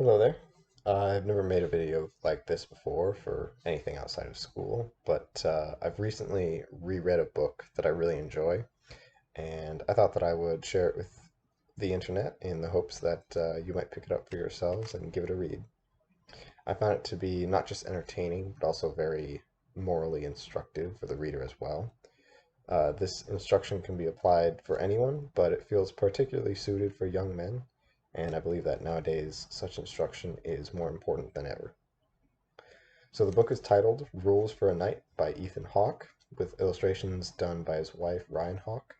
Hello there. I've never made a video like this before for anything outside of school, but I've recently reread a book that I really enjoy, and I thought that I would share it with the internet in the hopes that you might pick it up for yourselves and give it a read. I found it to be not just entertaining, but also very morally instructive for the reader as well. This instruction can be applied for anyone, but it feels particularly suited for young men, and I believe that nowadays such instruction is more important than ever. So the book is titled Rules for a Knight by Ethan Hawke, with illustrations done by his wife Ryan Hawke.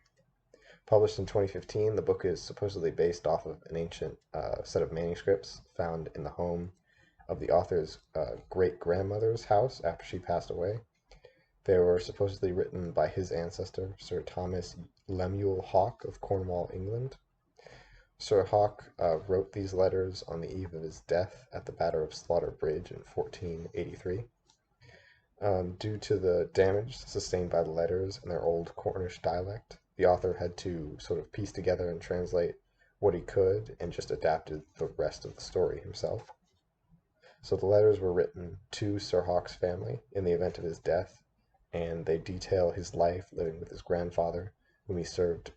Published in 2015, the book is supposedly based off of an ancient set of manuscripts found in the home of the author's great-grandmother's house after she passed away. They were supposedly written by his ancestor, Sir Thomas Lemuel Hawke of Cornwall, England. Sir Hawke wrote these letters on the eve of his death at the Battle of Slaughter Bridge in 1483. Due to the damage sustained by the letters and their old Cornish dialect, the author had to sort of piece together and translate what he could and just adapted the rest of the story himself. So the letters were written to Sir Hawke's family in the event of his death, and they detail his life living with his grandfather, whom he served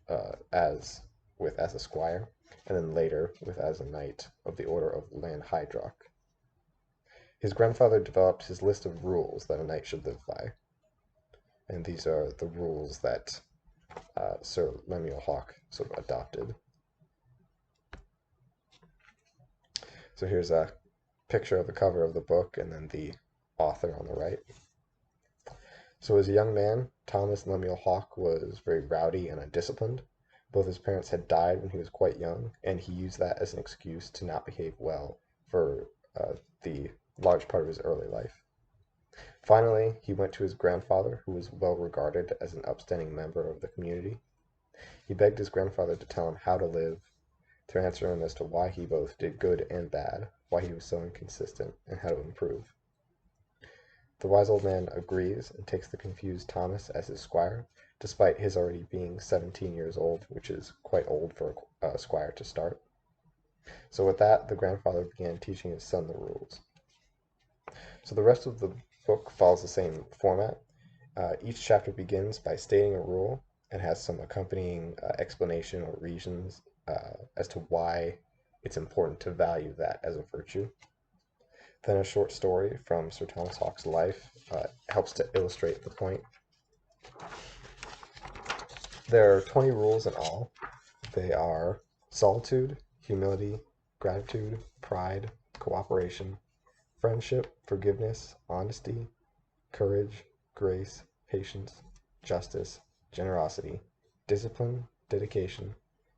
as a squire, and then later with as a knight of the Order of Lanhydrock. His grandfather developed his list of rules that a knight should live by, and these are the rules that Sir Lemuel Hawke sort of adopted. So here's a picture of the cover of the book and then the author on the right. So as a young man, Thomas Lemuel Hawke was very rowdy and undisciplined. Both his parents had died when he was quite young, and he used that as an excuse to not behave well for the large part of his early life. Finally, he went to his grandfather, who was well regarded as an upstanding member of the community. He begged his grandfather to tell him how to live, to answer him as to why he both did good and bad, why he was so inconsistent, and how to improve. The wise old man agrees and takes the confused Thomas as his squire, despite his already being 17 years old, which is quite old for a squire to start. So with that, the grandfather began teaching his son the rules. So the rest of the book follows the same format. Each chapter begins by stating a rule and has some accompanying explanation or reasons as to why it's important to value that as a virtue. Then a short story from Sir Thomas Hawke's life helps to illustrate the point. There are 20 rules in all. They are solitude, humility, gratitude, pride, cooperation, friendship, forgiveness, honesty, courage, grace, patience, justice, generosity, discipline, dedication,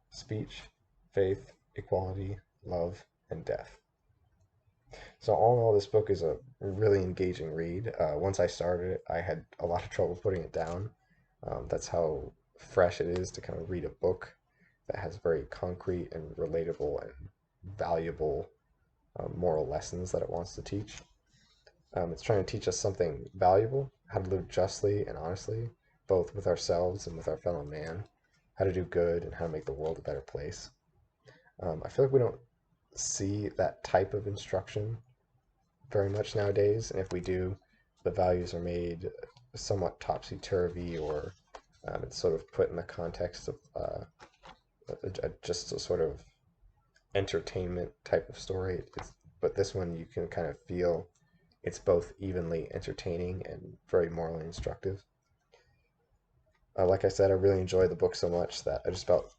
speech, faith, equality, love, and death. So all in all, this book is a really engaging read. Once I started it, I had a lot of trouble putting it down. That's how fresh it is to kind of read a book that has very concrete and relatable and valuable moral lessons that it wants to teach. It's trying to teach us something valuable, how to live justly and honestly, both with ourselves and with our fellow man, how to do good and how to make the world a better place. I feel like we don't see that type of instruction very much nowadays, and if we do, the values are made somewhat topsy-turvy, or it's sort of put in the context of just a sort of entertainment type of story. But this one you can kind of feel it's both evenly entertaining and very morally instructive. Like I said, I really enjoyed the book so much that I just about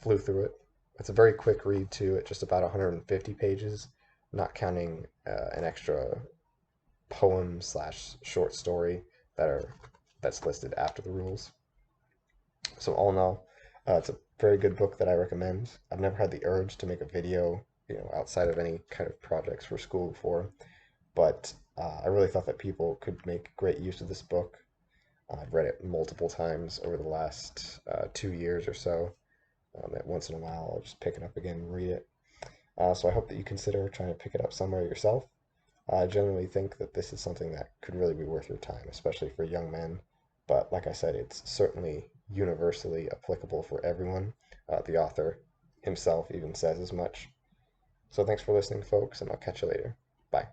flew through it. It's a very quick read too, at just about 150 pages, not counting an extra poem slash short story that's listed after the rules. So all in all, it's a very good book that I recommend. I've never had the urge to make a video, outside of any kind of projects for school before, but I really thought that people could make great use of this book. I've read it multiple times over the last 2 years or so. That once in a while, I'll just pick it up again and read it. So I hope that you consider trying to pick it up somewhere yourself. I genuinely think that this is something that could really be worth your time, especially for young men. But like I said, it's certainly universally applicable for everyone. The author himself even says as much. So thanks for listening, folks, and I'll catch you later. Bye.